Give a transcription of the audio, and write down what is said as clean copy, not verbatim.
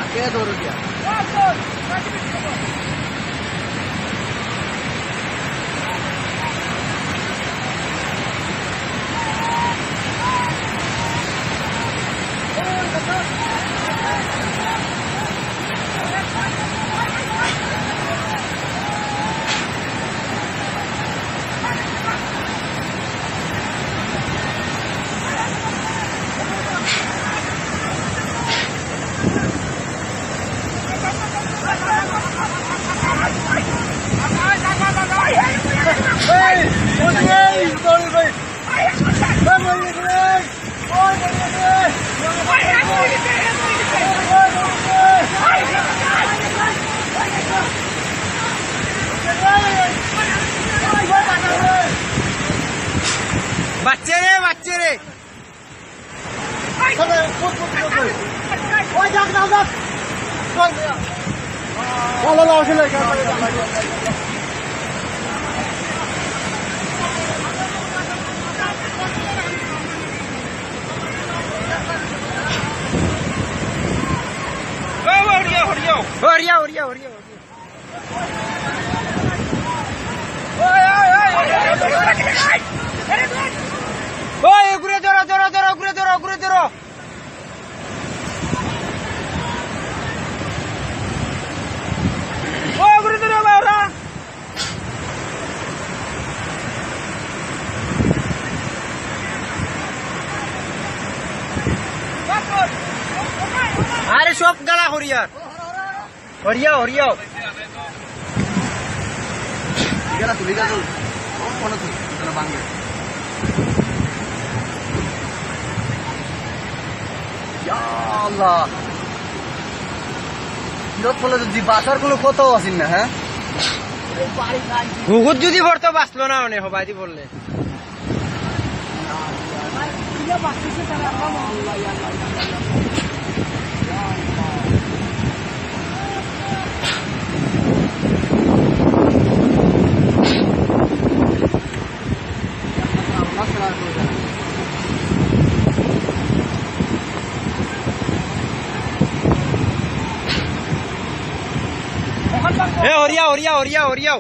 আগে দৌড় দিয়া বাচ্চা রে ঘুরে ধরো ওরা আরে সব গালা হরিয়াও গেলা তুলি গেল কোনো তুলি বাংলা আল্লাহ বলে যদি বাসার কোনো কোথাও আসেন না হ্যাঁ গুগুত যদি ভরতো বাঁচলো না অনেক হবাই বললে হরিয়াও